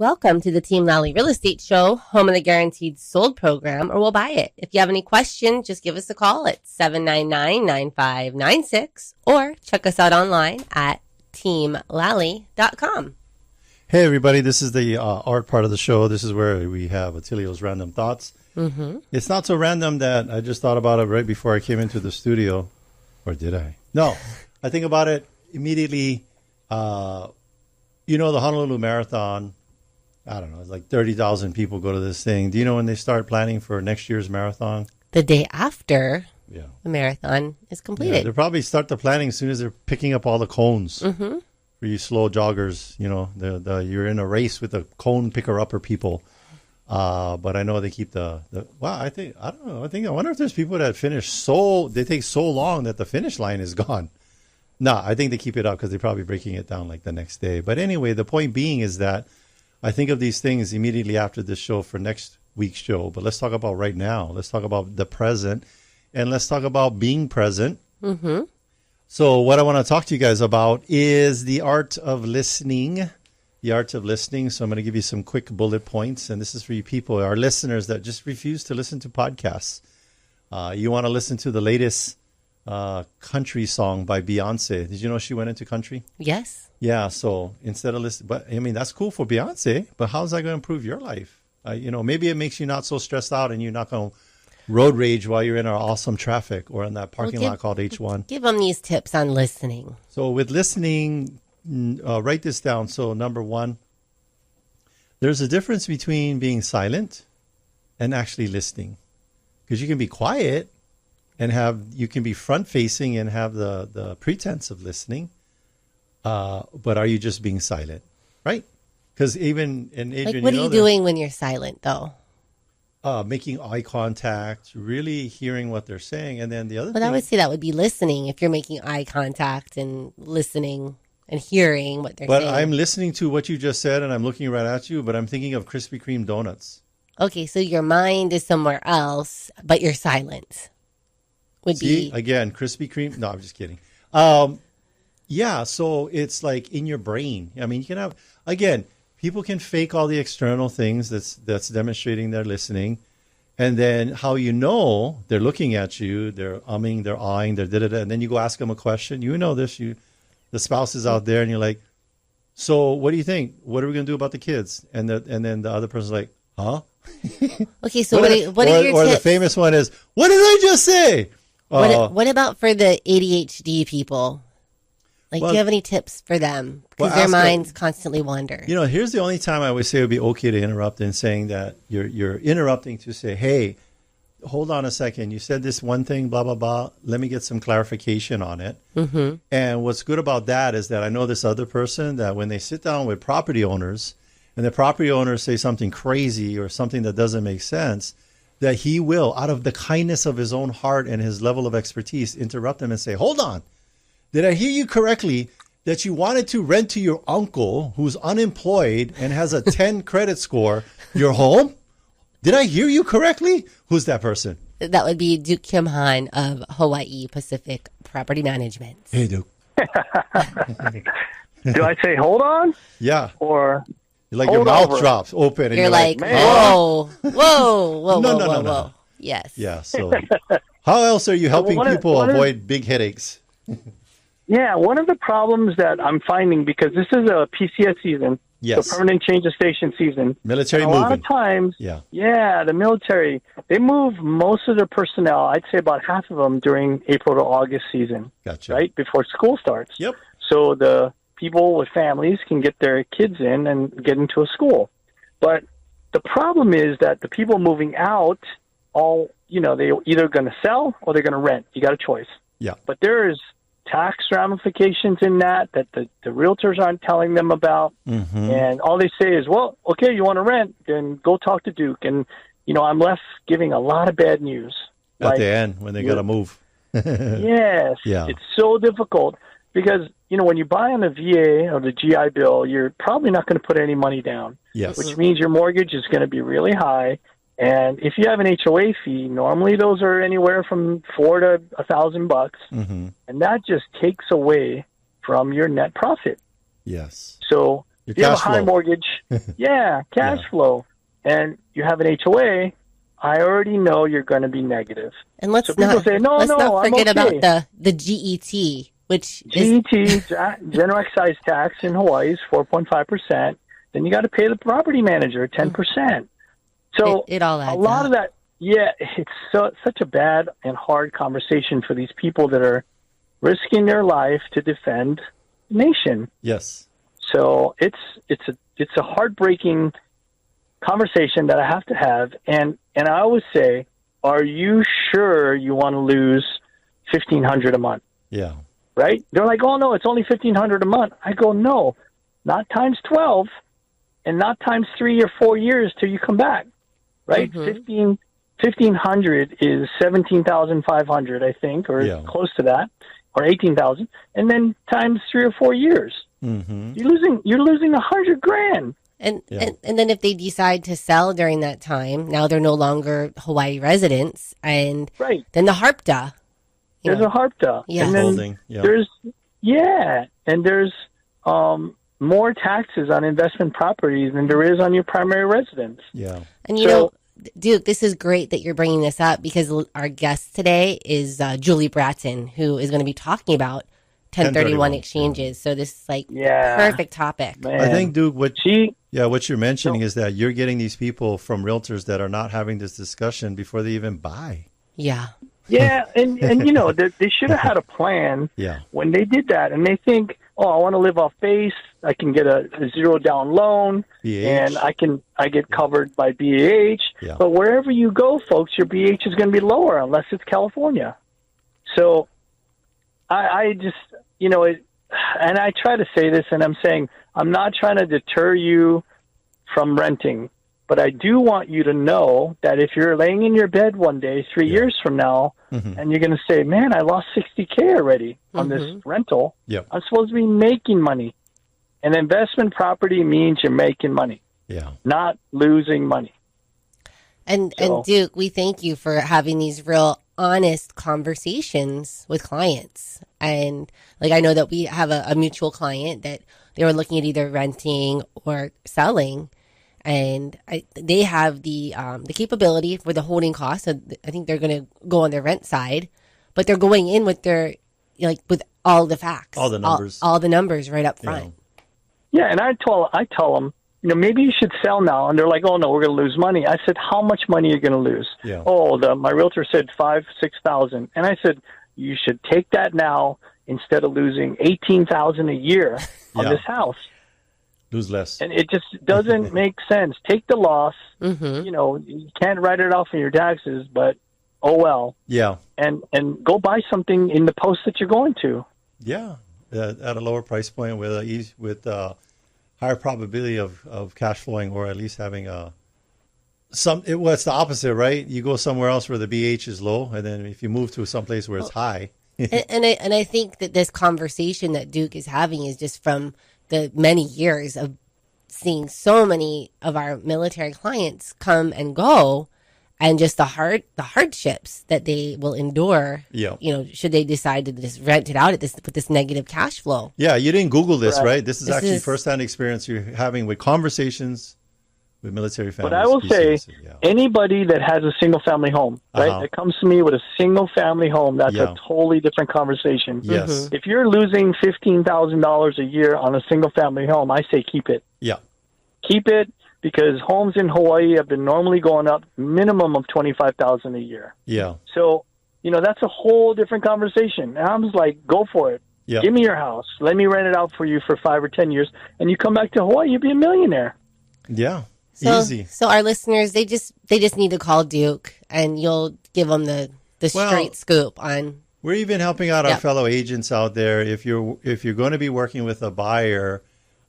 Welcome to the Team Lally Real Estate Show, home of the Guaranteed Sold program, or we'll buy it. If you have any questions, just give us a call at 799-9596 or check us out online at teamlally.com. Hey, everybody. This is the art part of the show. This is where we have Attilio's Random Thoughts. Mm-hmm. It's not so random that I just thought about it right before I came into the studio. Or did I? No. I think about it immediately. The Honolulu Marathon, I don't know, it's like 30,000 people go to this thing. Do you know when they start planning for next year's marathon? The day after the marathon is completed. Yeah, they'll probably start the planning as soon as they're picking up all the cones. Mm-hmm. For you slow joggers, you're in a race with the cone picker-upper people. But I know they keep I wonder if there's people that finish they take so long that the finish line is gone. No, I think they keep it up because they're probably breaking it down like the next day. But anyway, the point being is that I think of these things immediately after this show for next week's show. But let's talk about right now. Let's talk about the present. And let's talk about being present. Mm-hmm. So what I want to talk to you guys about is the art of listening. The art of listening. So I'm going to give you some quick bullet points. And this is for you people, our listeners that just refuse to listen to podcasts. You want to listen to the latest country song by Beyonce. Did you know she went into country? Yes. Yeah, so instead of listening, but I mean, that's cool for Beyonce, but how's that going to improve your life? Maybe it makes you not so stressed out and you're not going to road rage while you're in our awesome traffic or in that parking lot called H1. Give them these tips on listening. So with listening, write this down. So number one, there's a difference between being silent and actually listening. Because you can be quiet and you can be front facing and have the pretense of listening. But are you just being silent, right? Because even in Adrian, what are you doing when you're silent, though? Making eye contact, really hearing what they're saying, and then the other. But thing, I would say that would be listening if you're making eye contact and listening and hearing what they're saying. But I'm listening to what you just said, and I'm looking right at you. But I'm thinking of Krispy Kreme donuts. Okay, so your mind is somewhere else, but you're silent. Again, Krispy Kreme. No, I'm just kidding. Yeah, so it's like in your brain. I mean, you can have, again, people can fake all the external things that's demonstrating they're listening. And then how they're looking at you, they're umming, they're eyeing, they're da-da-da. And then you go ask them a question. You know this, the spouse is out there and you're like, so what do you think? What are we going to do about the kids? And then the other person's like, huh? Okay, so what are your tips? Or the famous one is, what did I just say? What about for the ADHD people? Do you have any tips for them? Because their minds constantly wander. Here's the only time I would say it would be okay to interrupt in saying that you're interrupting to say, hey, hold on a second. You said this one thing, blah, blah, blah. Let me get some clarification on it. Mm-hmm. And what's good about that is that I know this other person that when they sit down with property owners and the property owners say something crazy or something that doesn't make sense, that he will, out of the kindness of his own heart and his level of expertise, interrupt them and say, hold on. Did I hear you correctly that you wanted to rent to your uncle who's unemployed and has a 10 credit score your home? Did I hear you correctly? Who's that person? That would be Duke Kim Han of Hawaii Pacific Property Management. Hey, Duke. Do I say hold on? Yeah. Or your mouth drops open. And you're like, whoa. No. Yes. Yeah. So how else are you helping people avoid big headaches? Yeah, one of the problems that I'm finding, because this is a PCS season, yes, so permanent change of station season. Military moving. A lot moving. of times, the military, they move most of their personnel, I'd say about half of them, during April to August season. Gotcha. Right, before school starts. Yep. So the people with families can get their kids in and get into a school. But the problem is that the people moving out, they're either going to sell or they're going to rent. You got a choice. Yeah. But there's tax ramifications in that the realtors aren't telling them about. Mm-hmm. And all they say is, well, okay, you want to rent, then go talk to Duke. And, I'm left giving a lot of bad news. At the end, when they got to move. Yes. Yeah. It's so difficult because, when you buy on the VA or the GI Bill, you're probably not going to put any money down. Yes. Which means your mortgage is going to be really high. And if you have an HOA fee, normally those are anywhere from $400 to $1,000, mm-hmm, and that just takes away from your net profit. Yes. So Your you have a cash high flow. mortgage, cash flow, and you have an HOA, I already know you're going to be negative. And let's So people not say, let's not I'm forget okay. about the GET, which GET, general excise tax in Hawaii is 4.5%. Then you got to pay the property manager 10%. So it all adds a lot up. of that, it's such a bad and hard conversation for these people that are risking their life to defend the nation. Yes. So it's a heartbreaking conversation that I have to have, and I always say, are you sure you want to lose $1,500 a month? Yeah. Right? They're like, oh no, it's only $1,500 a month. I go, no, not times 12, and not times 3 or 4 years till you come back. Right? Mm-hmm. $1,500 is $17,500, I think, or close to that, or $18,000, and then times 3 or 4 years. Mm-hmm. You're losing $100,000. And then if they decide to sell during that time, now they're no longer Hawaii residents, and then the HARPTA. There's a HARPTA. Yeah. And then there's more taxes on investment properties than there is on your primary residence. Yeah. And you know, Duke, this is great that you're bringing this up, because our guest today is Julie Bratton, who is going to be talking about 1031 exchanges. So this is perfect topic. Man. I think, Duke, what you're mentioning is that you're getting these people from realtors that are not having this discussion before they even buy. Yeah. Yeah, and you know, they should have had a plan when they did that, and they think, oh, I want to live off base. I can get a zero down loan, BH. and I get covered by BAH. Yeah. But wherever you go, folks, your BH is going to be lower unless it's California. So I just, you know, and I try to say this, and I'm saying I'm not trying to deter you from renting, but I do want you to know that if you're laying in your bed one day, 3 years from now, and you're going to say, man, I lost $60K already on this rental, I'm supposed to be making money. And investment property means you're making money, not losing money. And Duke, we thank you for having these real honest conversations with clients. And like, I know that we have a mutual client that they were looking at either renting or selling, and they have the capability for the holding costs. So I think they're going to go on their rent side, but they're going in with their, with all the facts, all the numbers, all the numbers right up front. Yeah. And I tell them, you know, maybe you should sell now. And they're like, oh no, we're going to lose money. I said, how much money are you going to lose? Yeah. Oh, my realtor said $5,000-6,000. And I said, you should take that now instead of losing $18,000 a year on this house. Lose less. And it just doesn't make sense. Take the loss. You know, you can't write it off in your taxes, but oh well. Yeah. And go buy something in the post that you're going to. Yeah. At a lower price point with higher probability of cash flowing, or at least having it's the opposite, right? You go somewhere else where the BH is low, and then if you move to some place where it's high. and I think that this conversation that Duke is having is just from the many years of seeing so many of our military clients come and go, and just the hardships that they will endure. Yeah. You know, should they decide to just rent it out with this negative cash flow? Yeah, you didn't Google this, right? This is This actually is firsthand experience you're having with conversations with military families. But I will say, anybody that has a single family home, right, that comes to me with a single family home, that's a totally different conversation. Yes. If you're losing $15,000 a year on a single family home, I say keep it. Yeah. Keep it, because homes in Hawaii have been normally going up minimum of $25,000 a year. Yeah. So, you know, that's a whole different conversation. And I'm just like, go for it. Yeah. Give me your house. Let me rent it out for you for 5 or 10 years. And you come back to Hawaii, you'll be a millionaire. Yeah. Easy. So our listeners, they just need to call Duke, and you'll give them the straight scoop on. We're even helping out our fellow agents out there. If you're going to be working with a buyer,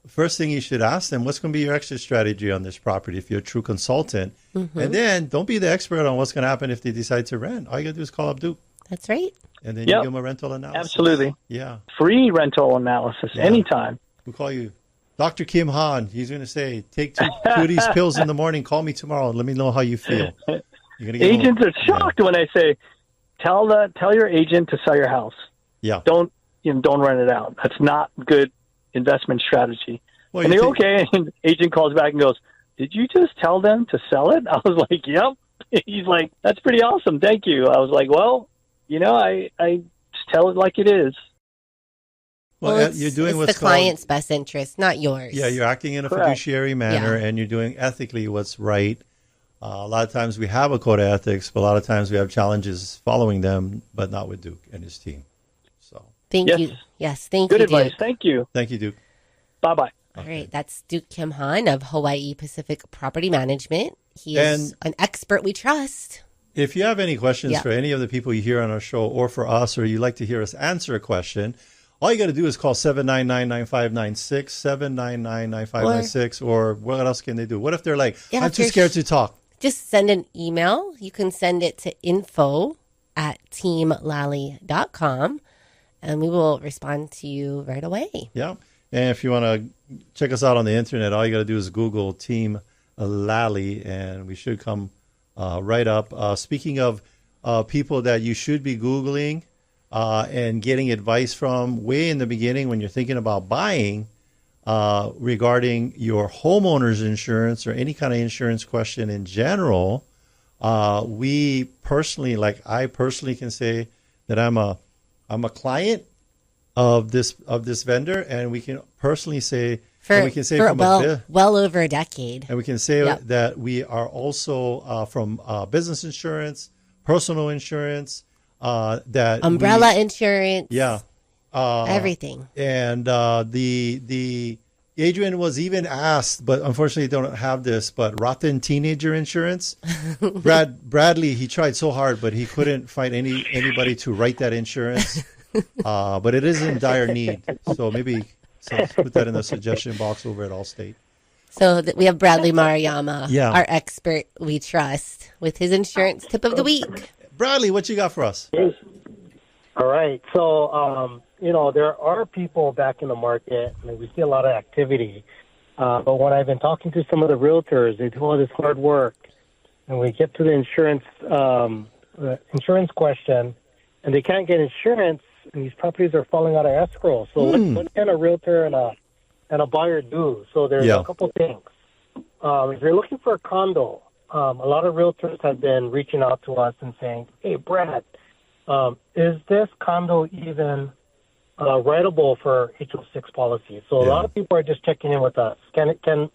first thing you should ask them, what's going to be your exit strategy on this property if you're a true consultant? And then don't be the expert on what's going to happen if they decide to rent. All you got to do is call up Duke. That's right. And then you give them a rental analysis. Absolutely. Yeah. Free rental analysis anytime. We'll call you. Dr. Kim Han, he's going to say, take two of these pills in the morning. Call me tomorrow and let me know how you feel. You're gonna get Agents are shocked when I say, tell your agent to sell your house. Yeah. Don't rent it out. That's not good investment strategy. Well, and they're okay. And the agent calls back and goes, "Did you just tell them to sell it?" I was like, "Yep." He's like, "That's pretty awesome. Thank you." I was like, "Well, I just tell it like it is." Well, you're doing it's what's the client's best interest, not yours. Yeah, you're acting in a Correct. fiduciary manner, and you're doing ethically what's right. A lot of times we have a code of ethics, but a lot of times we have challenges following them, but not with Duke and his team. So Thank Yes. you. Yes, thank Good you, advice. Duke. Thank you. thank you, Duke. Bye-bye. All right, that's Duke Kim Han of Hawaii Pacific Property Management. He is an expert we trust. If you have any questions Yeah. for any of the people you hear on our show or for us, or you'd like to hear us answer a question, all you got to do is call 799-9596, 799-9596, or what else can they do? What if they're like, Yeah, I'm if too you're scared to talk? Just send an email. You can send it to info@teamlally.com, and we will respond to you right away. Yeah. And if you want to check us out on the internet, all you got to do is Google Team Lally, and we should come right up. Speaking of people that you should be Googling and getting advice from way in the beginning when you're thinking about buying regarding your homeowner's insurance or any kind of insurance question in general, I personally can say that I'm a client of this vendor, and we can personally say well over a decade. and we can say Yep. that we are also from business insurance, personal insurance, that Umbrella insurance. yeah, Everything. and the Adrian was even asked, but unfortunately don't have this, but rotten teenager insurance. Bradley, he tried so hard, but he couldn't find anybody to write that insurance. But it is in dire need, so maybe put that in the suggestion box over at Allstate. So we have Bradley Maruyama, Yeah. our expert we trust, with his insurance tip of the week. Bradley, what you got for us? All right. So, there are people back in the market. I mean, we see a lot of activity. But when I've been talking to some of the realtors, they do all this hard work. And we get to the insurance question, and they can't get insurance, and these properties are falling out of escrow. So what can a realtor and a buyer do? So there's a couple things. If you're looking for a condo, a lot of realtors have been reaching out to us and saying, "Hey, Brad, is this condo even writable for HO6 policy?" So a lot of people are just checking in with us. Can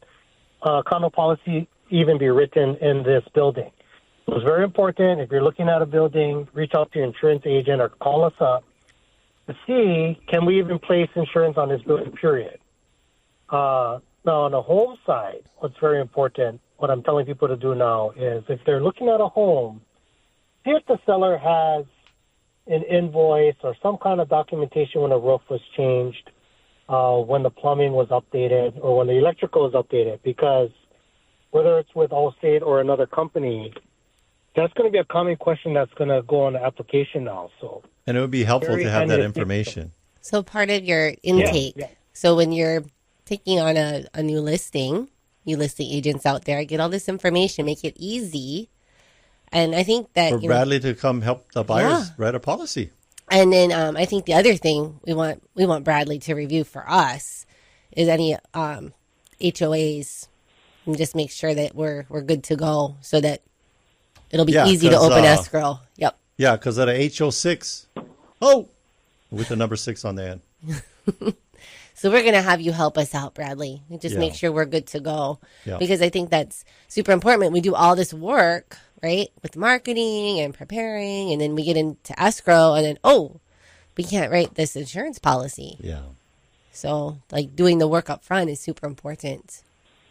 condo policy even be written in this building? So it's very important. If you're looking at a building, reach out to your insurance agent or call us up to see, can we even place insurance on this building, period. Now, on the home side, what's very important, what I'm telling people to do now is if they're looking at a home, see if the seller has an invoice or some kind of documentation when the roof was changed, when the plumbing was updated, or when the electrical was updated, because whether it's with Allstate or another company, that's going to be a common question that's going to go on the application now. So, And it would be helpful Very to have that handy. information. So part of your intake. Yeah. So when you're taking on a new listing, you listing agents out there, get all this information, make it easy. And I think that For Bradley to come help the buyers write a policy. And then I think the other thing we want Bradley to review for us is any HOAs, and just make sure that we're good to go, so that it'll be easy to 'cause, open escrow. Yep. Yeah, because at a HO6, with the number 6 on the end. So we're gonna have you help us out, Bradley. Just make sure we're good to go, because I think that's super important. We do all this work, right, with marketing and preparing, and then we get into escrow, and then we can't write this insurance policy. Yeah. So like doing the work up front is super important.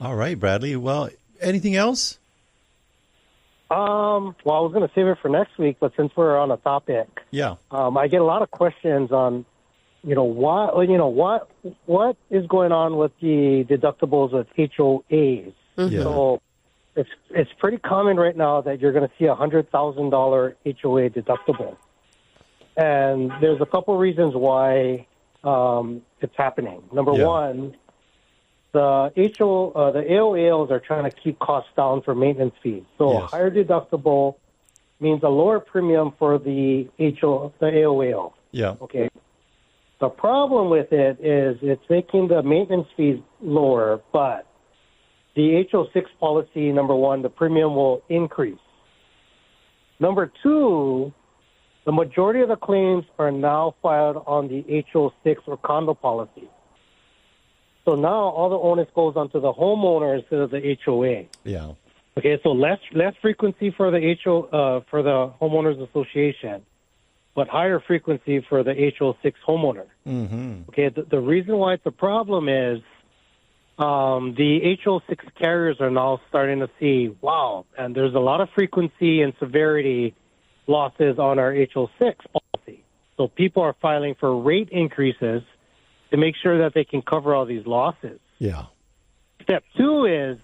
All right, Bradley. Well, anything else? well, I was going to save it for next week, but since we're on a topic, Yeah. I get a lot of questions on, what is going on with the deductibles with HOAs. Yeah. So it's pretty common right now that you're going to see a $100,000 HOA deductible, and there's a couple reasons why it's happening. Number one, the AOALs are trying to keep costs down for maintenance fees. So a higher deductible means a lower premium for the AOAL. Yeah. Okay. The The problem with it is it's making the maintenance fees lower, but the HO6 policy, number one, the premium will increase. Number two, the majority of the claims are now filed on the HO6 or condo policy. So now all the onus goes onto the homeowner instead of the HOA. Yeah. Okay, so less frequency for the for the homeowners association, but higher frequency for the HO6 homeowner. Mm-hmm. Okay, the reason why it's a problem is the HO6 carriers are now starting to see, wow, and there's a lot of frequency and severity losses on our HO6 policy. So people are filing for rate increases to make sure that they can cover all these losses. Yeah. Step two is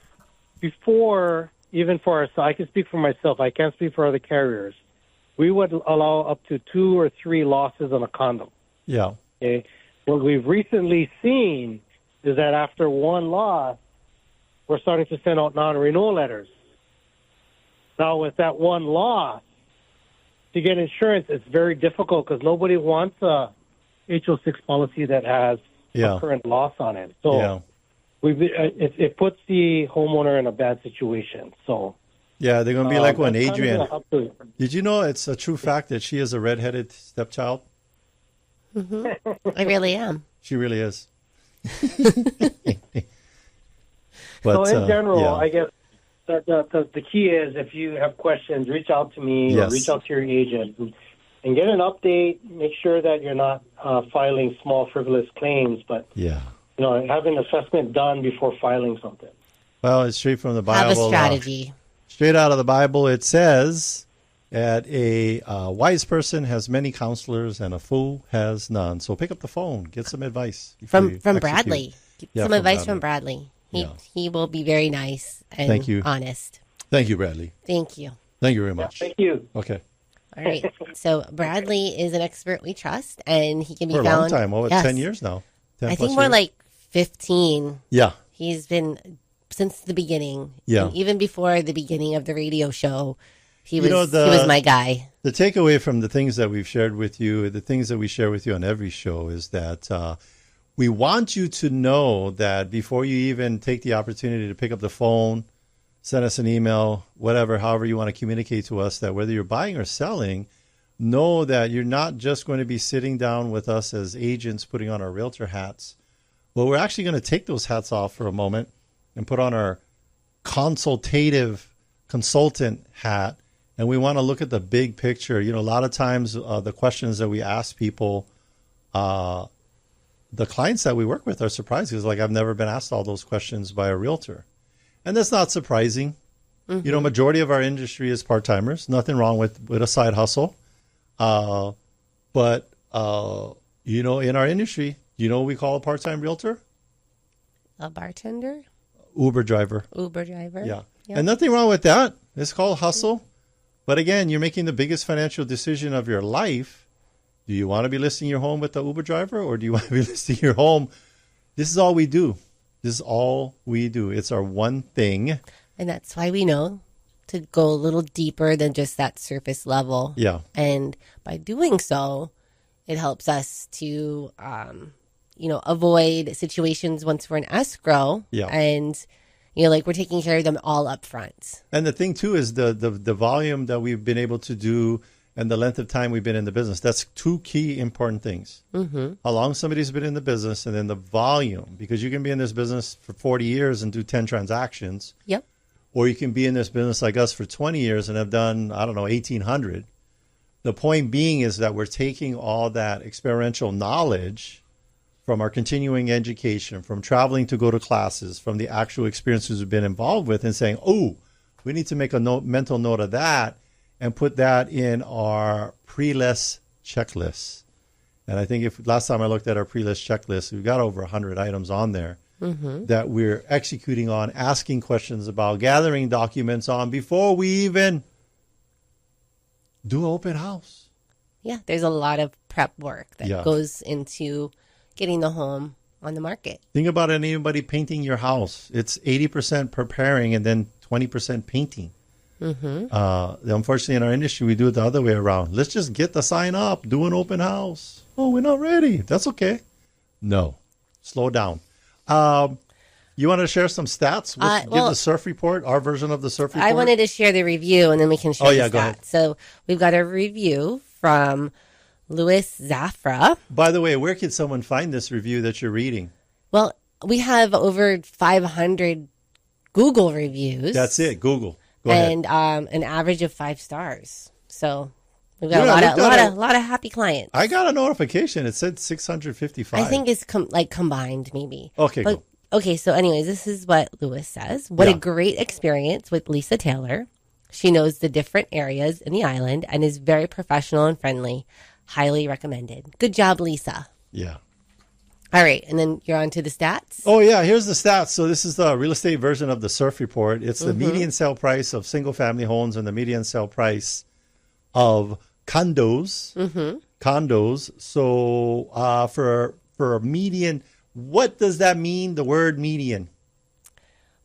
before, even for ourselves, I can speak for myself, I can't speak for other carriers, we would allow up to 2 or 3 losses on a condo. Yeah. Okay. What we've recently seen is that after one loss, we're starting to send out non-renewal letters. Now, with that one loss, to get insurance, it's very difficult because nobody wants a HO6 policy that has a current loss on it. So it puts the homeowner in a bad situation. So yeah, they're going to be like when Adrian. Did you know it's a true fact that she is a redheaded stepchild? Mm-hmm. I really am. She really is. But, so in general, I guess the key is if you have questions, reach out to me or reach out to your agent and get an update. Make sure that you're not filing small frivolous claims, but have an assessment done before filing something. Well, it's straight from the Bible. Have a strategy. Straight out of the Bible, it says that a wise person has many counselors and a fool has none. So pick up the phone, get some advice. From Bradley. Get some advice from Bradley. He will be very nice and honest. Thank you, Bradley. Thank you. Thank you very much. Thank you. Okay. All right. So Bradley is an expert we trust, and he can be found. For a long time. Oh, it's 10 years now. 10 I think more years. like 15. Yeah. He's been since the beginning. Yeah. And even before the beginning of the radio show, he was my guy. The takeaway from the things that we've shared with you, the things that we share with you on every show is that we want you to know that before you even take the opportunity to pick up the phone, send us an email, whatever, however you want to communicate to us, that whether you're buying or selling, know that you're not just going to be sitting down with us as agents putting on our realtor hats. Well, we're actually going to take those hats off for a moment and put on our consultative consultant hat. And we want to look at the big picture. You know, a lot of times the questions that we ask people, the clients that we work with are surprised because, like, I've never been asked all those questions by a realtor. And that's not surprising. Mm-hmm. You know, majority of our industry is part-timers. Nothing wrong with a side hustle. But, you know, in our industry, you know what we call a part-time realtor? A bartender? Uber driver. Uber driver. Yeah. And nothing wrong with that. It's called hustle. But again, you're making the biggest financial decision of your life. Do you want to be listing your home with the Uber driver, or do you want to be listing your home? This is all we do. This is all we do. It's our one thing. And that's why we know to go a little deeper than just that surface level. Yeah. And by doing so, it helps us to, avoid situations once we're in escrow. Yeah. And, like we're taking care of them all up front. And the thing, too, is the volume that we've been able to do and the length of time we've been in the business. That's two key important things. Mm-hmm. How long somebody's been in the business, and then the volume. Because you can be in this business for 40 years and do 10 transactions. Yep. Or you can be in this business like us for 20 years and have done, 1,800. The point being is that we're taking all that experiential knowledge from our continuing education, from traveling to go to classes, from the actual experiences we've been involved with, and saying, oh, we need to make a mental note of that and put that in our pre-list checklist. And I think last time I looked at our pre-list checklist, we've got over 100 items on there that we're executing on, asking questions about, gathering documents on before we even do an open house. Yeah, there's a lot of prep work that goes into getting the home on the market. Think about anybody painting your house. It's 80% preparing and then 20% painting. Unfortunately, in our industry, we do it the other way around. Let's just get the sign up, do an open house. Oh, we're not ready. That's okay. No, slow down. You want to share some stats? Give the surf report, our version of the surf report. I wanted to share the review, and then we can share the stats. Go ahead. So we've got a review from Louis Zafra. By the way, where can someone find this review that you're reading? Well, we have over 500 Google reviews. That's it, Google. Go ahead. And an average of 5 stars. So we've got a lot of happy clients. I got a notification. It said 655. I think it's combined, maybe. Okay, cool. Okay, so anyways, this is what Louis says. What a great experience with Lisa Taylor. She knows the different areas in the island and is very professional and friendly. Highly recommended. Good job, Lisa. Yeah. All right, and then you're on to the stats? Oh, yeah, here's the stats. So this is the real estate version of the surf report. It's the median sale price of single-family homes and the median sale price of condos. Condos. So for a median, what does that mean, the word median?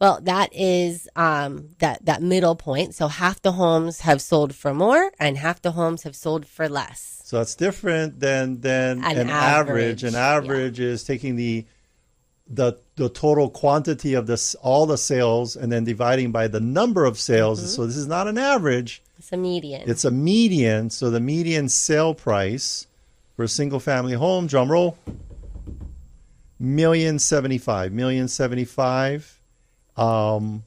Well, that is that middle point. So half the homes have sold for more and half the homes have sold for less. So it's different than an average. An average is taking the total quantity of all the sales and then dividing by the number of sales. So this is not an average. It's a median. It's a median. So the median sale price for a single family home, drum roll, $1,075,000.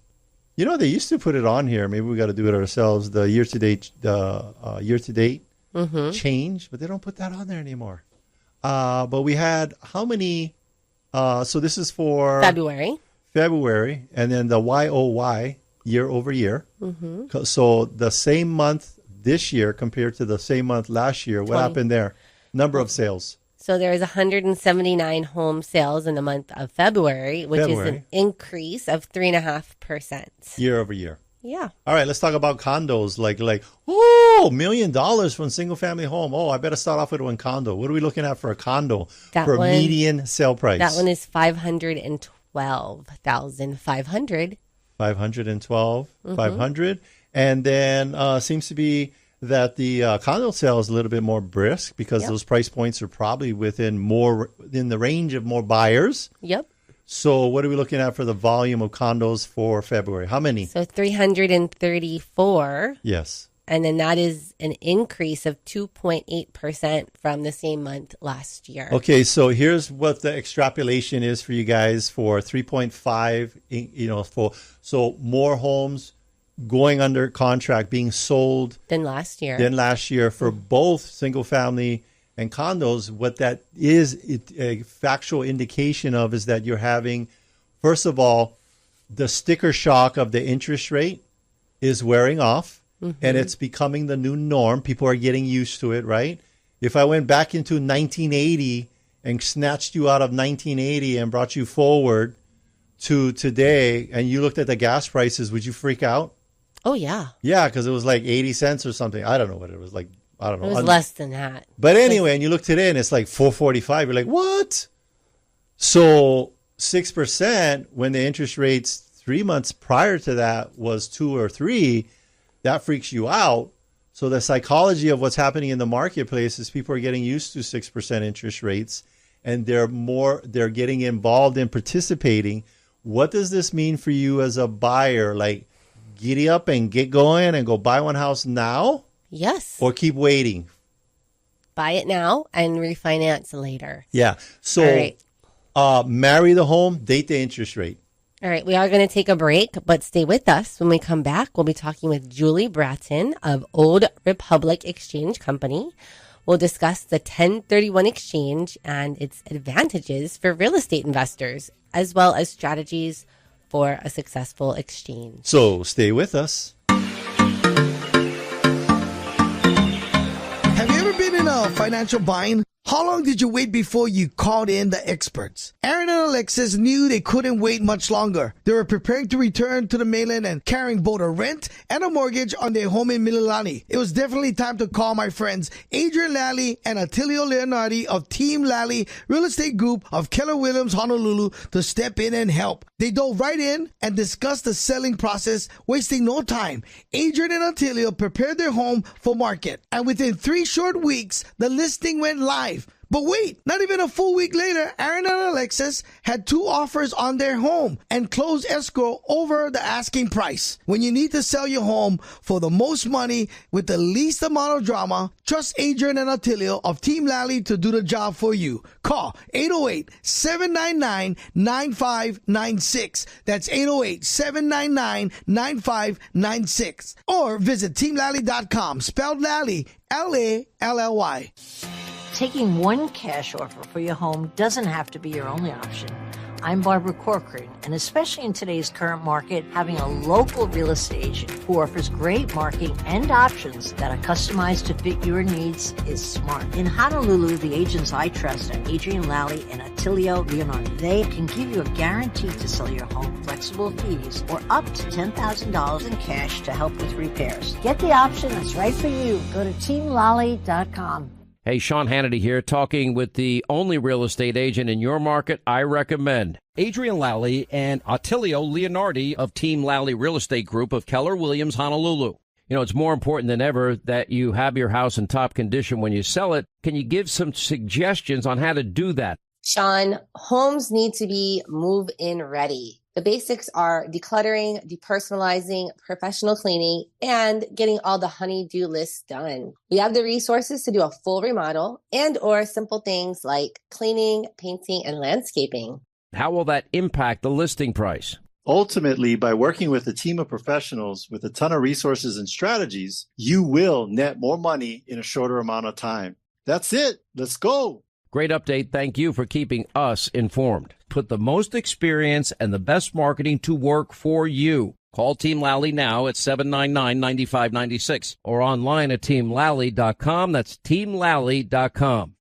They used to put it on here. Maybe we got to do it ourselves. The year to date change, but they don't put that on there anymore. But we had how many? So this is for February, and then the YOY, year over year. So the same month this year compared to the same month last year. What happened there? Number of sales. So there was 179 home sales in the month of February, which is an increase of 3.5%. Year over year. Yeah. All right, let's talk about condos. Like, $1 million for a single family home. Oh, I better start off with one condo. What are we looking at for a condo for a median sale price? That one is $512,500. $512,500. And then seems to be that the condo sale is a little bit more brisk because those price points are probably within the range of more buyers. Yep. So what are we looking at for the volume of condos for February? How many? So 334. Yes. And then that is an increase of 2.8% from the same month last year. Okay, so here's what the extrapolation is for you guys for 3.5, so more homes going under contract being sold than last year for both single family and condos. What that is a factual indication of is that you're having, first of all, the sticker shock of the interest rate is wearing off and it's becoming the new norm. People are getting used to it, right? If I went back into 1980 and snatched you out of 1980 and brought you forward to today and you looked at the gas prices, would you freak out? Oh, yeah. Yeah, because it was like 80 cents or something. I don't know what it was like. I don't know. It was less than that. But anyway, and you look today and it's like 445. You're like, what? So 6% when the interest rates 3 months prior to that was 2 or 3, that freaks you out. So the psychology of what's happening in the marketplace is people are getting used to 6% interest rates and they're getting involved in participating. What does this mean for you as a buyer? Like, giddy up and get going and go buy one house now? Yes. Or keep waiting? Buy it now and refinance later. Yeah. So marry the home, date the interest rate. All right. We are going to take a break, but stay with us. When we come back, we'll be talking with Julie Bratton of Old Republic Exchange Company. We'll discuss the 1031 exchange and its advantages for real estate investors, as well as strategies for a successful exchange. So stay with us. Have you ever been in a financial bind? How long did you wait before you called in the experts? Aaron and Alexis knew they couldn't wait much longer. They were preparing to return to the mainland and carrying both a rent and a mortgage on their home in Mililani. It was definitely time to call my friends Adrian Lally and Attilio Leonardi of Team Lally Real Estate Group of Keller Williams, Honolulu to step in and help. They dove right in and discussed the selling process, wasting no time. Adrian and Attilio prepared their home for market, and within 3 short weeks, the listing went live. But wait, not even a full week later, Aaron and Alexis had 2 offers on their home and closed escrow over the asking price. When you need to sell your home for the most money with the least amount of drama, trust Adrian and Attilio of Team Lally to do the job for you. Call 808-799-9596. That's 808-799-9596. Or visit teamlally.com, spelled Lally, Lally. Taking one cash offer for your home doesn't have to be your only option. I'm Barbara Corcoran, and especially in today's current market, having a local real estate agent who offers great marketing and options that are customized to fit your needs is smart. In Honolulu, the agents I trust are Adrian Lally and Attilio Leonardo. They can give you a guarantee to sell your home, flexible fees, or up to $10,000 in cash to help with repairs. Get the option that's right for you. Go to teamlally.com. Hey, Sean Hannity here, talking with the only real estate agent in your market I recommend. Adrian Lally and Attilio Leonardi of Team Lally Real Estate Group of Keller Williams, Honolulu. You know, it's more important than ever that you have your house in top condition when you sell it. Can you give some suggestions on how to do that? Sean, homes need to be move-in ready. The basics are decluttering, depersonalizing, professional cleaning, and getting all the honey-do lists done. We have the resources to do a full remodel and or simple things like cleaning, painting, and landscaping. How will that impact the listing price? Ultimately, by working with a team of professionals with a ton of resources and strategies, you will net more money in a shorter amount of time. That's it. Let's go. Great update. Thank you for keeping us informed. Put the most experience and the best marketing to work for you. Call Team Lally now at 799-9596 or online at teamlally.com. That's teamlally.com.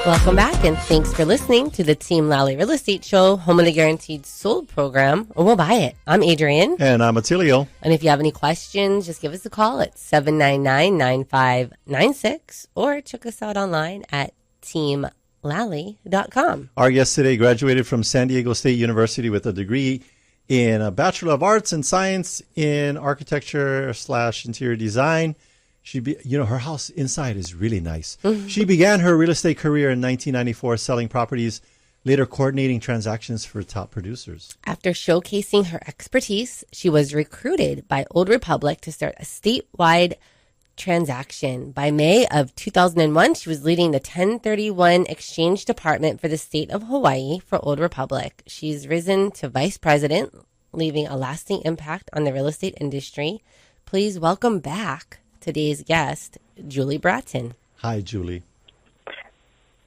Welcome back, and thanks for listening to the Team Lally Real Estate Show, home of the guaranteed sold program, or we'll buy it. I'm Adrian. And I'm Attilio. And if you have any questions, just give us a call at 799-9596 or check us out online at teamlally.com. Our guest today graduated from San Diego State University with a degree in a Bachelor of Arts and Science in Architecture/Interior Design. Her house inside is really nice. She began her real estate career in 1994 selling properties, later coordinating transactions for top producers. After showcasing her expertise, she was recruited by Old Republic to start a statewide transaction. By May of 2001, she was leading the 1031 exchange department for the state of Hawaii for Old Republic. She's risen to vice president, leaving a lasting impact on the real estate industry. Please welcome back today's guest, Julie Bratton. Hi, Julie.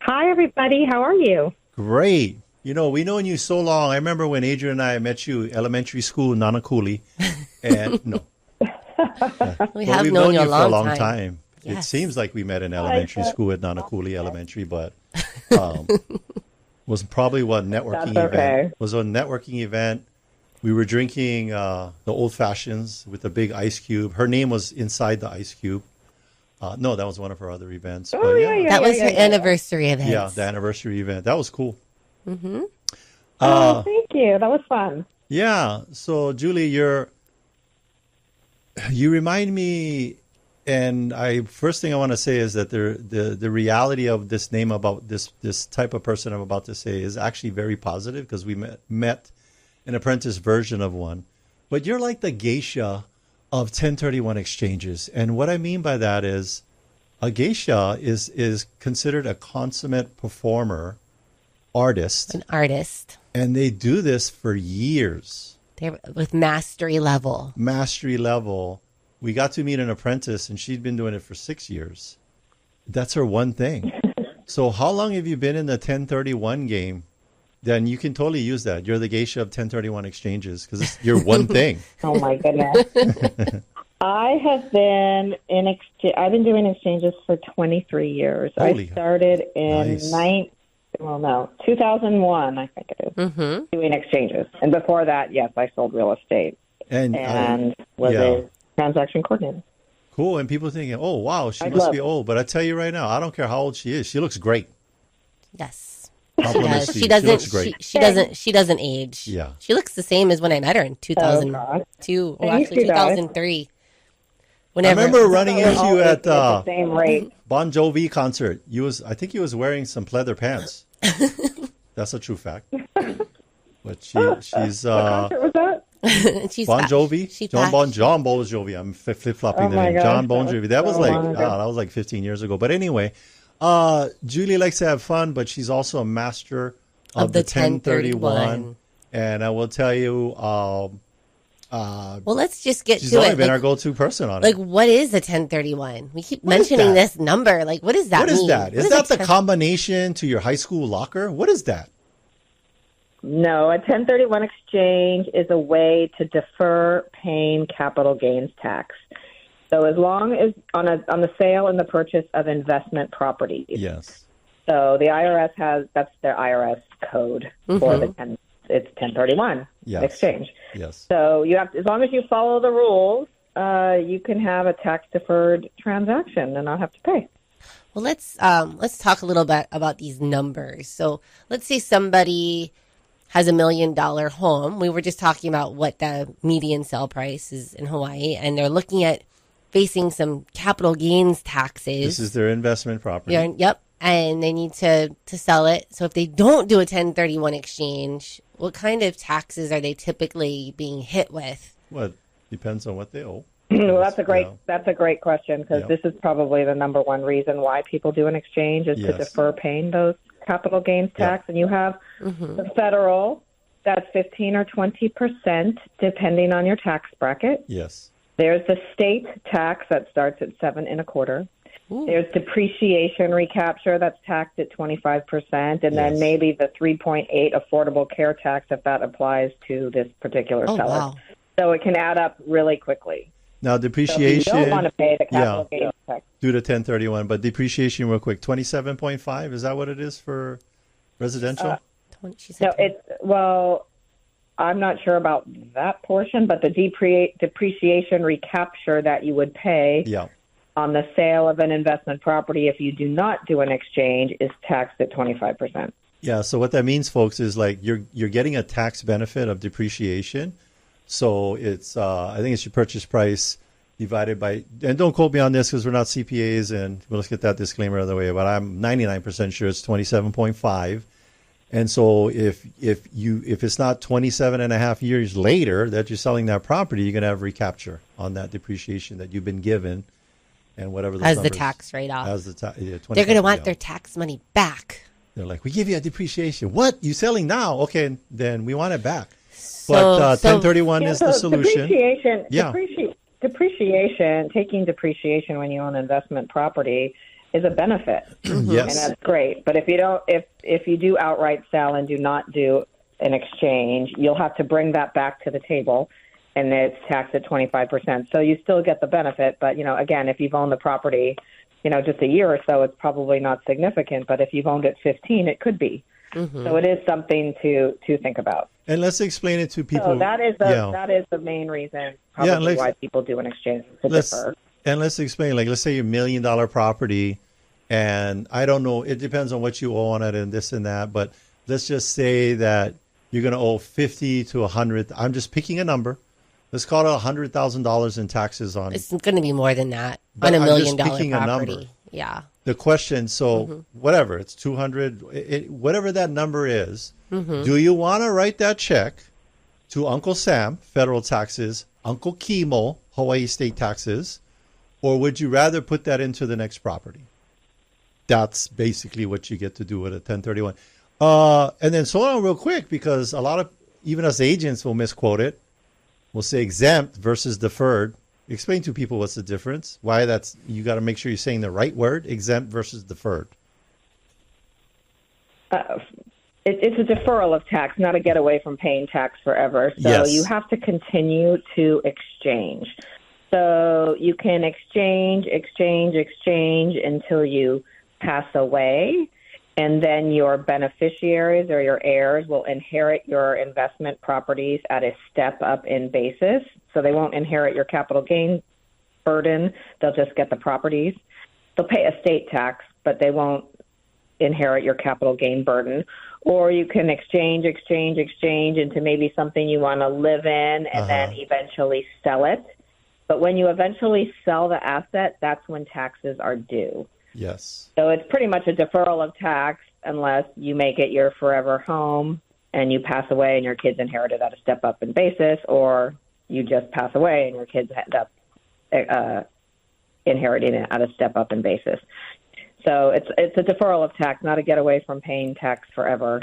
Hi, everybody. How are you? Great. You know, we've known you so long. I remember when Adrian and I met you elementary school in Nanakuli. And we have known you for a long time. time. Yes. It seems like we met in elementary school at Nanakuli Elementary, but was probably one networking event. Was a networking event. We were drinking the old fashions with a big ice cube. Her name was inside the ice cube. No, that was one of her other events. Oh, yeah. That was her anniversary event. Yeah, the anniversary event. That was cool. Mm-hmm. Thank you. That was fun. Yeah. So, Julie, you remind me, and first thing I want to say is that the reality of this name about this type of person I'm about to say is actually very positive because we met an apprentice version of one. But you're like the geisha of 1031 exchanges. And what I mean by that is a geisha is considered a consummate performer, artist. An artist. And they do this for years. They're with mastery level. Mastery level. We got to meet an apprentice, and she'd been doing it for 6 years. That's her one thing. So how long have you been in the 1031 game? Then you can totally use that. You're the geisha of 1031 exchanges because it's your one thing. Oh, my goodness. I've been doing exchanges for 23 years. Holy I started in well, no, 2001, I think it is, doing exchanges. And before that, yes, I sold real estate and was a transaction coordinator. Cool. And people thinking, oh, wow, she must be old. But I tell you right now, I don't care how old she is. She looks great. Yes. Compliments She doesn't. looks great. She doesn't. She doesn't age. Yeah. She looks the same as when I met her in 2002. Well, actually, 2003. Whenever. I remember running into you at the same rate. Bon Jovi concert. I think he was wearing some pleather pants. That's a true fact. But she's what concert was that? She's Bon Jovi. John Bon Jovi. I'm flip-flopping the name. gosh, John Bon Jovi. That was like that was like 15 years ago. But anyway, Julie likes to have fun, but she's also a master of the 1031. And I will tell you, well, let's just get to it. She's always been our go-to person on it. Like, what is a 1031? We keep mentioning this number. Like, what does that mean? What is that? Is that the combination to your high school locker? What is that? No, a 1031 exchange is a way to defer paying capital gains tax. So as long as on the sale and the purchase of investment properties. Yes. So the IRS that's their IRS code for it's 1031 exchange. Yes. So you have as long as you follow the rules, you can have a tax deferred transaction and not have to pay. Well, let's talk a little bit about these numbers. So let's say somebody has $1 million home. We were just talking about what the median sale price is in Hawaii, and they're looking at facing some capital gains taxes. This is their investment property. Yep. And they need to sell it. So if they don't do a 1031 exchange, what kind of taxes are they typically being hit with? Well, depends on what they owe. Well, that's a great question, because this is probably the number one reason why people do an exchange is to defer paying those capital gains tax. And you have the federal, that's 15 or 20%, depending on your tax bracket. Yes. There's the state tax that starts at 7 1/4. There's depreciation recapture that's taxed at 25%, and then maybe the 3.8 affordable care tax if that applies to this particular seller. Wow. So it can add up really quickly. Now, depreciation. So if you don't want to pay the capital gains tax. Do the 1031, but depreciation real quick. 27.5, is that what it is for residential? I'm not sure about that portion, but the depreciation recapture that you would pay on the sale of an investment property if you do not do an exchange is taxed at 25%. Yeah, so what that means, folks, is like you're getting a tax benefit of depreciation. So it's I think it's your purchase price divided by, and don't quote me on this because we're not CPAs, and let's get that disclaimer out of the way, but I'm 99% sure it's 27.5. And so if it's not 27 and a half years later that you're selling that property, you're going to have recapture on that depreciation that you've been given and whatever those as numbers, the tax write-off. They're going to want their tax money back. They're like, we give you a depreciation. What? You selling now? Okay, then we want it back. But 1031 is the solution. Depreciation, taking depreciation when you own investment property is a benefit. Yes. And that's great. But if you do outright sell and do not do an exchange, you'll have to bring that back to the table, and it's taxed at 25%. So you still get the benefit, but again, if you've owned the property, just a year or so, it's probably not significant. But if you've owned it 15, it could be. So it is something to think about. And let's explain it to people. So that is the main reason probably why people do an exchange to defer. And let's explain, like, let's say your $1 million property, and I don't know, it depends on what you owe on it and this and that, but let's just say that you're going to owe 50 to 100. I'm just picking a number. Let's call it $100,000 in taxes on. It's going to be more than that on $1 million property. A number. Yeah. The question, whatever, it's 200, whatever that number is, do you want to write that check to Uncle Sam, federal taxes, Uncle Kimo, Hawaii state taxes, or would you rather put that into the next property? That's basically what you get to do with a 1031. And then slow down real quick, because a lot of, even us agents will misquote it. We'll say exempt versus deferred. Explain to people what's the difference, why that's, you got to make sure you're saying the right word, exempt versus deferred. It's a deferral of tax, not a getaway from paying tax forever. So you have to continue to exchange. So you can exchange until you pass away. and then your beneficiaries or your heirs will inherit your investment properties at a step up in basis. So they won't inherit your capital gain burden. They'll just get the properties. They'll pay estate tax, but they won't inherit your capital gain burden. Or you can exchange into maybe something you want to live in and then eventually sell it. But when you eventually sell the asset, that's when taxes are due. Yes. So it's pretty much a deferral of tax unless you make it your forever home and you pass away and your kids inherit it at a step up in basis, or you just pass away and your kids end up inheriting it at a step up in basis. So it's a deferral of tax, not a getaway from paying tax forever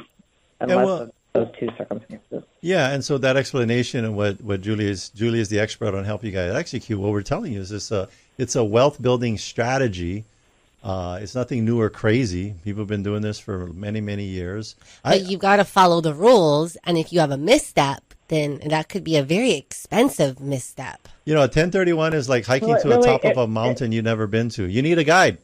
unless those two circumstances. Yeah, and so that explanation and what Julie is the expert on helping you guys execute. What we're telling you is it's a wealth building strategy. It's nothing new or crazy. People have been doing this for many, many years. But you've got to follow the rules, and if you have a misstep, then that could be a very expensive misstep. You know, a 1031 is like hiking to the top of a mountain you've never been to. You need a guide.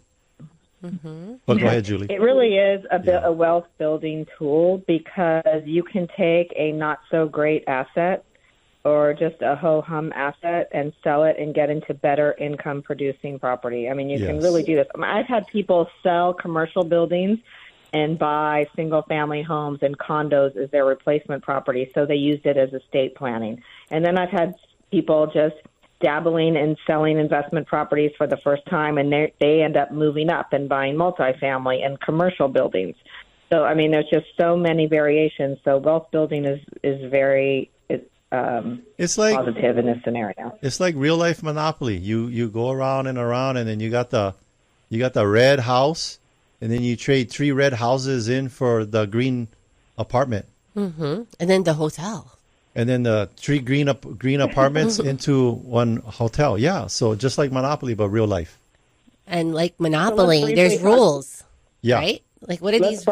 But go ahead, Julie. It really is a wealth building tool because you can take a not so great asset or just a ho-hum asset and sell it and get into better income producing property. I mean, you can really do this. I've had people sell commercial buildings and buy single family homes and condos as their replacement property. So they used it as estate planning. And then I've had people just dabbling in selling investment properties for the first time, and they end up moving up and buying multifamily and commercial buildings. So, I mean, there's just so many variations. So wealth building is very it's like positive in this scenario. It's like real life Monopoly. You go around, and then you got the red house, and then you trade 3 red houses in for the green apartment. And then the hotel. And then the 3 green apartments into one hotel. Yeah, so just like Monopoly, but real life. And like Monopoly, there's rules. Yeah. Right? Like what are these?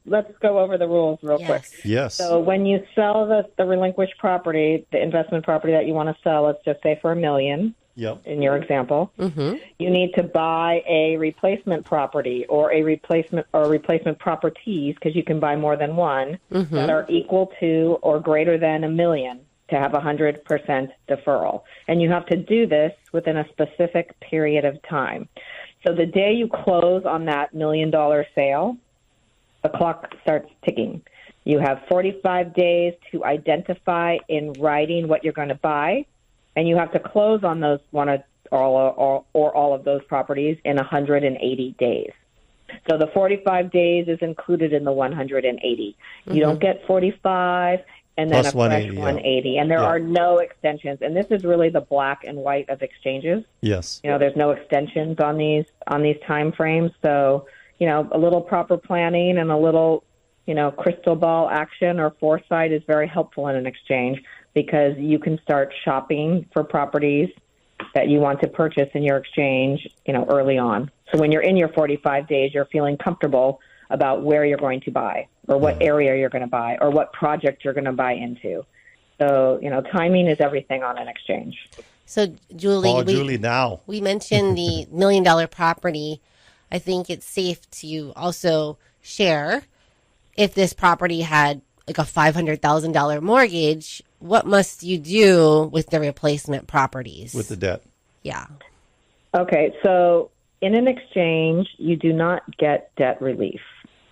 Let's go over the rules real quick. Yes. So when you sell the relinquished property, the investment property that you want to sell, let's just say for $1 million. Yep. In your example, you need to buy a replacement property or replacement properties, because you can buy more than one, that are equal to or greater than $1 million to have 100% deferral. And you have to do this within a specific period of time. So the day you close on that $1 million sale, the clock starts ticking. You have 45 days to identify in writing what you're going to buy, and you have to close on those all of those properties in 180 days. So the 45 days is included in the 180. You don't get 45 and then plus a fresh 180. And there are no extensions. And this is really the black and white of exchanges. Yes. You know, there's no extensions on these time frames. So, you know, a little proper planning and a little, you know, crystal ball action or foresight is very helpful in an exchange, because you can start shopping for properties that you want to purchase in your exchange, you know, early on. So when you're in your 45 days, you're feeling comfortable about where you're going to buy or what area you're going to buy or what project you're going to buy into. So, you know, timing is everything on an exchange. So, Julie, Julie now. We mentioned the $1 million property. I think it's safe to also share, if this property had like a $500,000 mortgage, what must you do with the replacement properties? With the debt. Yeah. Okay, so in an exchange, you do not get debt relief.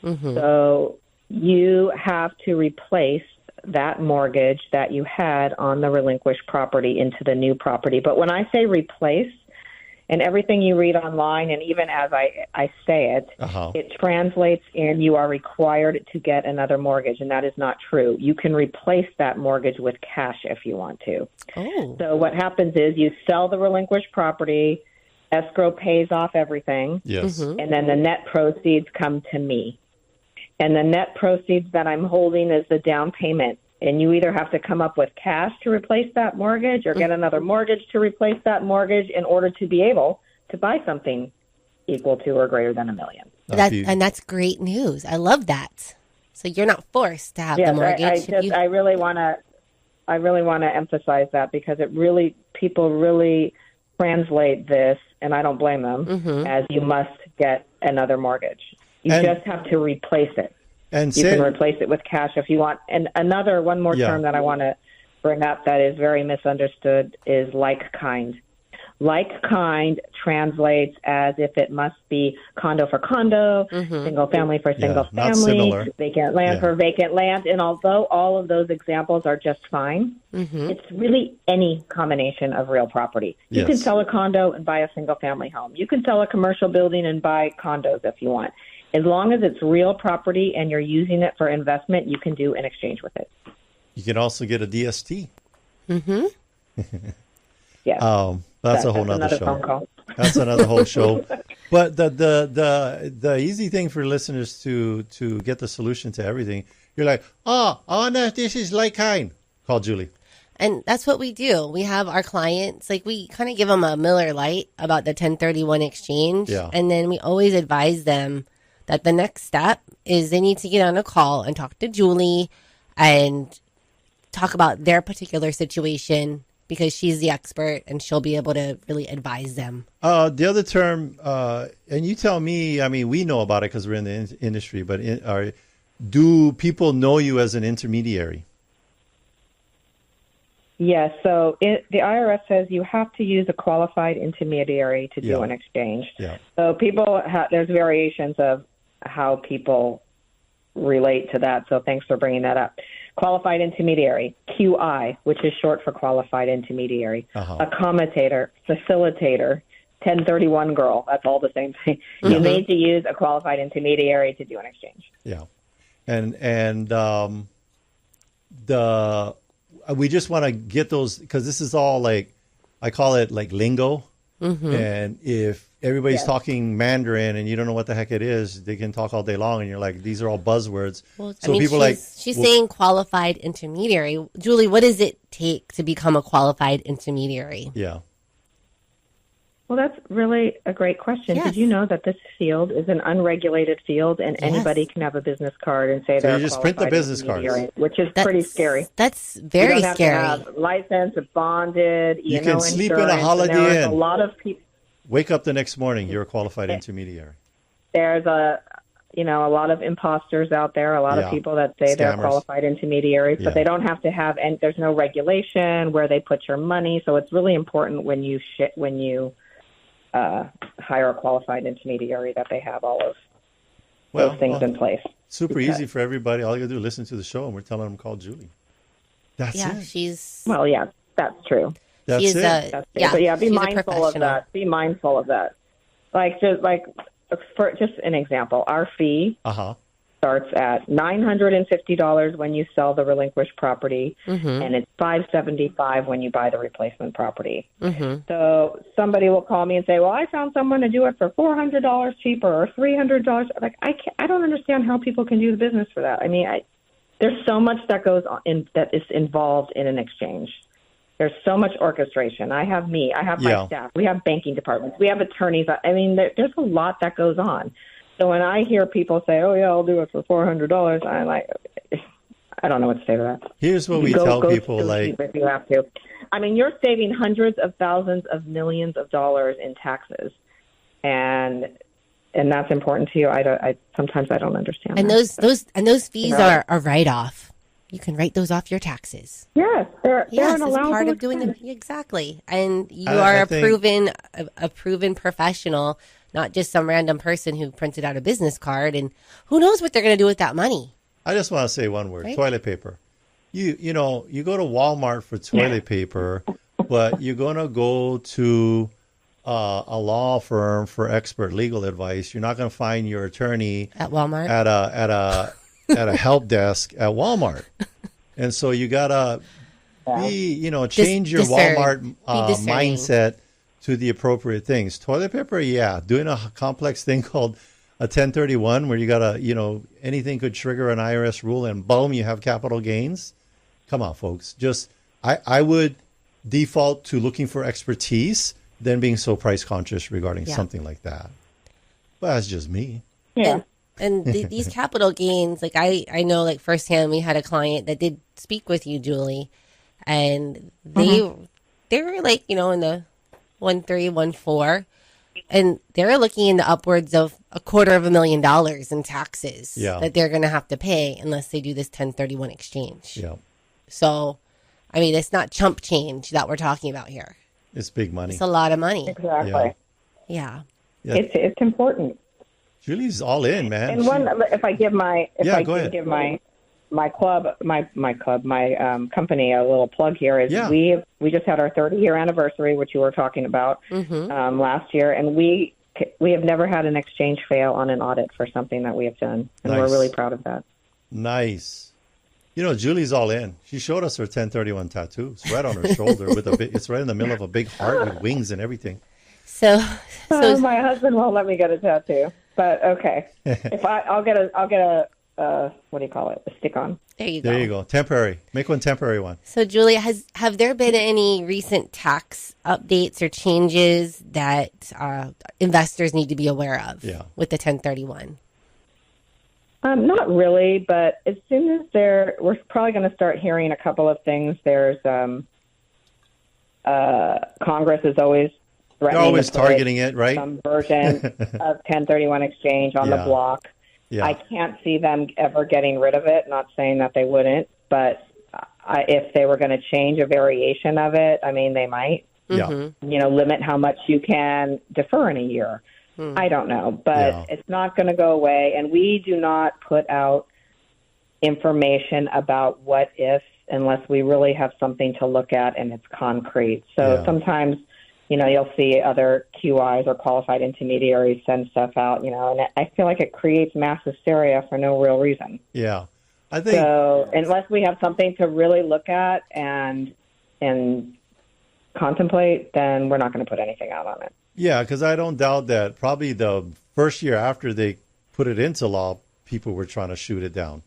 So you have to replace that mortgage that you had on the relinquished property into the new property. But when I say replace, and everything you read online, and even as I say it, it translates in you are required to get another mortgage, and that is not true. You can replace that mortgage with cash if you want to. So what happens is you sell the relinquished property, escrow pays off everything, and then the net proceeds come to me. And the net proceeds that I'm holding is the down payment. And you either have to come up with cash to replace that mortgage or get another mortgage to replace that mortgage in order to be able to buy something equal to or greater than $1 million. And that's great news. I love that. So you're not forced to have the mortgage. I really want to emphasize that, because people really translate this, and I don't blame them, as you must get another mortgage. You just have to replace it. And you can replace it with cash if you want. And one more term that I want to bring up that is very misunderstood is like kind. Like kind translates as if it must be condo for condo, single family for single family, vacant land for vacant land. And although all of those examples are just fine, it's really any combination of real property. You can sell a condo and buy a single family home. You can sell a commercial building and buy condos if you want. As long as it's real property and you're using it for investment, you can do an exchange with it. You can also get a DST. Yeah. That's a whole nother show. Phone call. That's another whole show. But the easy thing for listeners to get the solution to everything, you're like, this is like kind. Call Julie. And that's what we do. We have our clients, like we kind of give them a Miller Lite about the 1031 exchange. Yeah. And then we always advise them that the next step is they need to get on a call and talk to Julie and talk about their particular situation, because she's the expert and she'll be able to really advise them. The other term, and you tell me, I mean, we know about it because we're in the industry, but do people know you as an intermediary? Yes. So the IRS says you have to use a qualified intermediary to do an exchange. Yeah. So there's variations of how people relate to that. So thanks for bringing that up. Qualified intermediary, QI, which is short for qualified intermediary, accommodator, facilitator, 1031 girl. That's all the same thing. You need to use a qualified intermediary to do an exchange. Yeah. And we just want to get those, because this is all like, I call it like lingo. And if everybody's talking Mandarin and you don't know what the heck it is, they can talk all day long and you're like, these are all buzzwords. Well, so she's saying qualified intermediary. Julie, what does it take to become a qualified intermediary? Yeah. Well, that's really a great question. Yes. Did you know that this field is an unregulated field and anybody can have a business card and say they're you just print the business cards, which is pretty scary. That's very scary. You don't scary. have to have licensed, bonded, you can sleep in a Holiday Inn. A lot of people wake up the next morning, you're a qualified intermediary. There's a lot of imposters out there, a lot of people that say they're qualified intermediaries, but they don't have to have, and there's no regulation where they put your money. So it's really important when you hire a qualified intermediary that they have all of those things in place. Super easy for everybody. All you got to do is listen to the show, and we're telling them call Julie. That's it. That's true. That's it. But be mindful of that. Be mindful of that. For just an example, our fee starts at $950 when you sell the relinquished property, and it's $575 when you buy the replacement property. So somebody will call me and say, "Well, I found someone to do it for $400 cheaper or $300." Like I don't understand how people can do the business for that. I mean, there's so much that goes on that is involved in an exchange. There's so much orchestration. I have my staff. We have banking departments. We have attorneys. I mean, there's a lot that goes on. So when I hear people say, "Oh yeah, I'll do it for $400," I'm like, I don't know what to say to that. Here's what we tell people: like, if you have to, I mean, you're saving hundreds of thousands of millions of dollars in taxes, and that's important to you. Sometimes I don't understand. And that. those fees are a write off. You can write those off your taxes. Yes, they're an allowable part of doing them. Exactly, and you are a proven professional, not just some random person who printed out a business card. And who knows what they're going to do with that money? I just want to say one word: toilet paper. You go to Walmart for toilet paper, but you're going to go to a law firm for expert legal advice. You're not going to find your attorney at Walmart at a help desk at Walmart. And so you gotta change your Walmart mindset to the appropriate things. Toilet paper, doing a complex thing called a 1031 where you gotta, anything could trigger an IRS rule and boom, you have capital gains. Come on, folks. I would default to looking for expertise than being so price conscious regarding something like that. But that's just me. Yeah. And these capital gains, like I know, like firsthand, we had a client that did speak with you, Julie, and they were like, in the 1.3, 1.4, And they're looking into upwards of $250,000 in taxes that they're going to have to pay unless they do this 1031 exchange. Yeah. So, I mean, it's not chump change that we're talking about here. It's big money. It's a lot of money. Exactly. Yeah. It's important. Julie's all in, man. And if I give my give my company a little plug here is we just had our 30-year anniversary, which you were talking about last year, and we have never had an exchange fail on an audit for something that we have done, and we're really proud of that. Nice. You know, Julie's all in. She showed us her 1031 tattoo. It's right on her shoulder it's right in the middle of a big heart with wings and everything. So my husband won't let me get a tattoo, but okay. I'll get a what do you call it? A stick-on. There you go. There you go. Temporary. Make one temporary one. So, Julie, have there been any recent tax updates or changes that investors need to be aware of with the 1031? Not really, but as soon as we're probably going to start hearing a couple of things. There's Congress is always threatening. They're always targeting it, right? Some version of 1031 exchange on the block. Yeah. I can't see them ever getting rid of it. Not saying that they wouldn't, but if they were going to change a variation of it, I mean, they might. Yeah. Limit how much you can defer in a year. I don't know, but it's not going to go away. And we do not put out information about what if unless we really have something to look at and it's concrete. So sometimes, you'll see other QIs or qualified intermediaries send stuff out, and I feel like it creates mass hysteria for no real reason. Yeah. I think so. Unless we have something to really look at and contemplate, then we're not going to put anything out on it. Yeah, because I don't doubt that probably the first year after they put it into law, people were trying to shoot it down.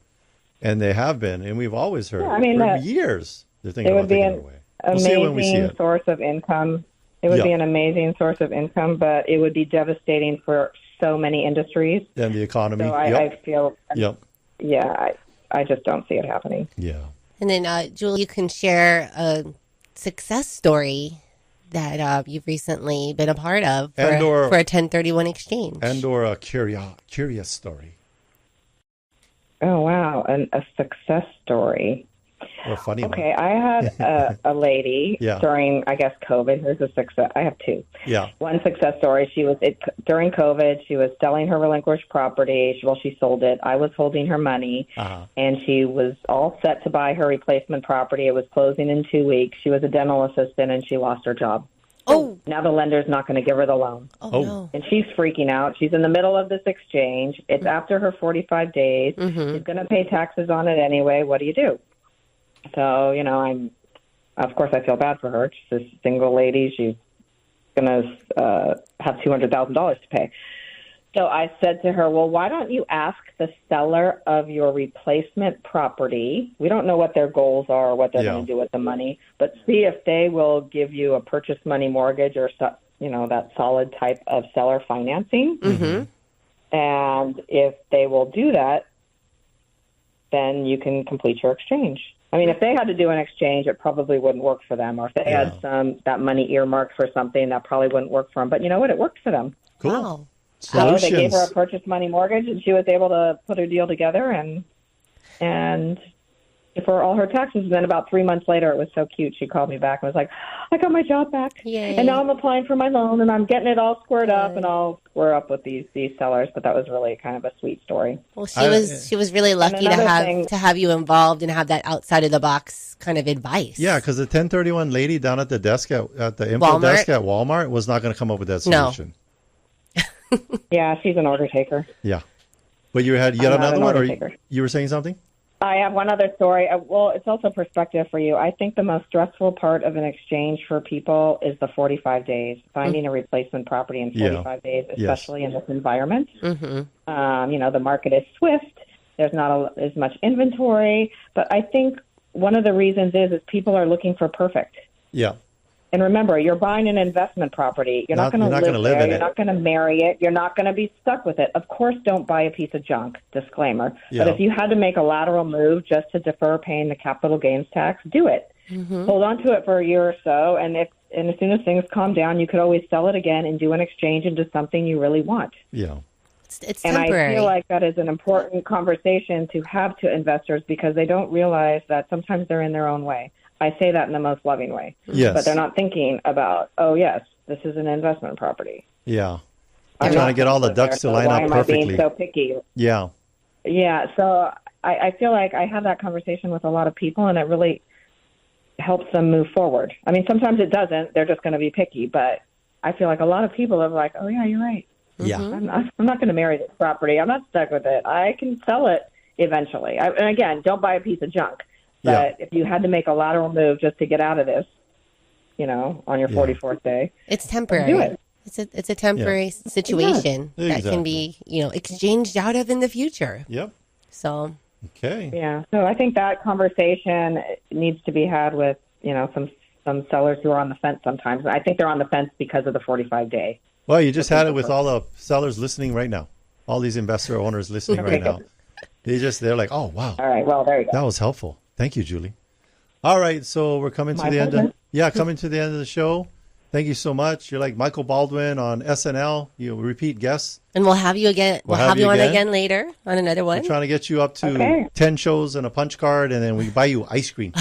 And they have been, and we've always heard for years they're thinking about taking it away. We'll see it when we see it. Source of income. It would be an amazing source of income, but it would be devastating for so many industries. And the economy. So I feel, I just don't see it happening. Yeah. And then, Julie, you can share a success story that you've recently been a part of for a 1031 exchange. And or a curious story. Oh, wow. A success story. Or a funny one. Okay, I had a lady during, I guess, COVID. Here's a success. I have two. Yeah. One success story. During COVID, she was selling her relinquished property. She sold it. I was holding her money, and she was all set to buy her replacement property. It was closing in 2 weeks. She was a dental assistant, and she lost her job. Oh. Now the lender's not going to give her the loan. Oh, no. And she's freaking out. She's in the middle of this exchange. It's after her 45 days. She's going to pay taxes on it anyway. What do you do? So, of course I feel bad for her. She's a single lady. She's going to have $200,000 to pay. So I said to her, well, why don't you ask the seller of your replacement property? We don't know what their goals are or what they're going to do with the money, but see if they will give you a purchase money mortgage or, that solid type of seller financing. Mm-hmm. And if they will do that, then you can complete your exchange. I mean, if they had to do an exchange, it probably wouldn't work for them. Or if they had that money earmarked for something, that probably wouldn't work for them. But you know what? It worked for them. Cool. Wow. So they gave her a purchase money mortgage, and she was able to put her deal together and defer all her taxes. And then about 3 months later, it was so cute. She called me back and was like, I got my job back. Yay. And now I'm applying for my loan, and I'm getting it all squared up, and I'll square up with these sellers. But that was really kind of a sweet story. Well, she was really lucky to have you involved and have that outside of the box kind of advice. Yeah, because the 1031 lady down at the desk at the info desk at Walmart was not going to come up with that solution. No. Yeah, she's an order taker. Yeah. But you had yet another one, or you were saying something? I have one other story. Well, it's also perspective for you. I think the most stressful part of an exchange for people is the 45 days, finding a replacement property in 45 days, especially in this environment. Mm-hmm. The market is swift. There's not as much inventory. But I think one of the reasons is people are looking for perfect. Yeah. And remember, you're buying an investment property. You're not going to live there. You're not going to marry it. You're not going to be stuck with it. Of course, don't buy a piece of junk, disclaimer. Yeah. But if you had to make a lateral move just to defer paying the capital gains tax, do it. Mm-hmm. Hold on to it for a year or so. And And as soon as things calm down, you could always sell it again and do an exchange into something you really want. Yeah. It's and temporary. I feel like that is an important conversation to have to investors because they don't realize that sometimes they're in their own way. I say that in the most loving way. Yes. But they're not thinking about, oh, yes, this is an investment property. Yeah. They're trying to get all the ducks to line up perfectly. Why am I being so picky? Yeah. Yeah, so I feel like I have that conversation with a lot of people, and it really helps them move forward. I mean, sometimes it doesn't. They're just going to be picky, but I feel like a lot of people are like, oh, yeah, you're right. Yeah. I'm not going to marry this property. I'm not stuck with it. I can sell it eventually. And again, don't buy a piece of junk. But if you had to make a lateral move just to get out of this, on your 44th day, it's temporary. Do it. It's a temporary situation that can be, exchanged out of in the future. Yep. So. Okay. Yeah. So I think that conversation needs to be had with, some sellers who are on the fence sometimes. I think they're on the fence because of the 45-day. Well, you just had it with all the sellers listening right now. All these investor owners listening right now. They're like, oh, wow. All right. Well, there you go. That was helpful. Thank you, Julie. All right. So we're coming to the end of the show. Thank you so much. You're like Michael Baldwin on SNL. You repeat guests. And we'll have you again. We'll have you on again later on another one. We're trying to get you up to 10 shows and a punch card, and then we buy you ice cream.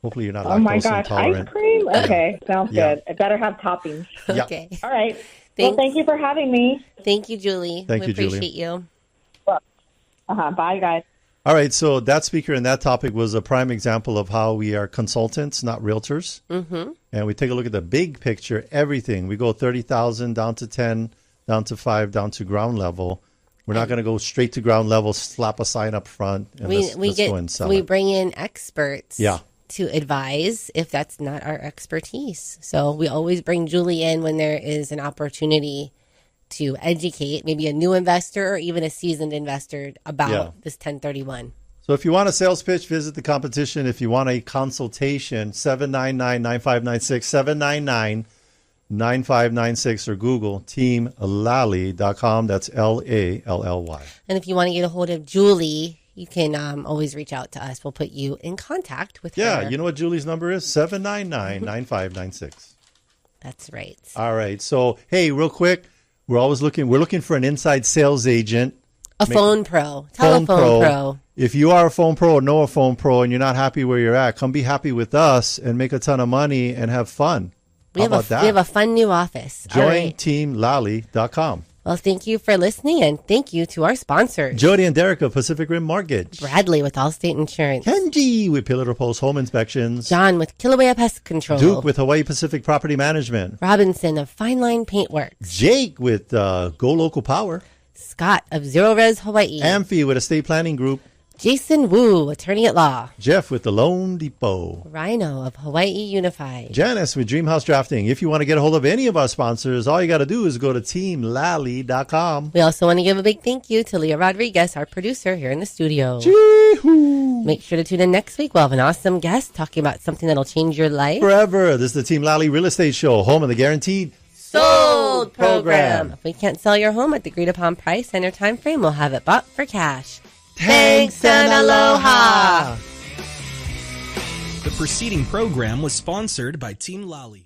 Hopefully you're not lactose intolerant. Ice cream? Okay, sounds good. It better have toppings. Okay. All right. Well, thank you for having me. Thank you, Julie. Thank you, Julie. We appreciate you. Bye, guys. All right, so that speaker and that topic was a prime example of how we are consultants, not realtors. Mm-hmm. And we take a look at the big picture, everything. We go 30,000 down to 10, down to 5, down to ground level. We're not going to go straight to ground level, slap a sign up front, and let's go and sell it. Bring in experts to advise if that's not our expertise. So we always bring Julie in when there is an opportunity to educate maybe a new investor or even a seasoned investor about this 1031. So if you want a sales pitch, visit the competition. If you want a consultation, 799-9596, 799-9596, or Google teamlally.com. That's Lally. And if you want to get a hold of Julie, you can always reach out to us. We'll put you in contact with her. Yeah, you know what Julie's number is? 799-9596. That's right. All right. So, hey, real quick, we're looking for an inside sales agent. Phone pro. Telephone pro. If you are a phone pro or know a phone pro and you're not happy where you're at, come be happy with us and make a ton of money and have fun. How about that? We have a fun new office. Join teamlally.com. Well, thank you for listening, and thank you to our sponsors. Jody and Derek of Pacific Rim Mortgage. Bradley with Allstate Insurance. Kenji with Pillar to Post Home Inspections. John with Kilauea Pest Control. Duke with Hawaii Pacific Property Management. Robinson of Fine Line Paintworks. Jake with Go Local Power. Scott of Zero Res Hawaii. Amphi with Estate Planning Group. Jason Wu, attorney at law. Jeff with the Loan Depot. Rhino of Hawaii Unified. Janice with Dreamhouse Drafting. If you want to get a hold of any of our sponsors, all you got to do is go to teamlally.com. We also want to give a big thank you to Leah Rodriguez, our producer here in the studio. Chee-hoo. Make sure to tune in next week. We'll have an awesome guest talking about something that'll change your life. Forever. This is the Team Lally Real Estate Show, home of the Guaranteed Sold program. If we can't sell your home at the agreed upon price and your time frame, we'll have it bought for cash. Thanks and aloha. The preceding program was sponsored by Team Lally.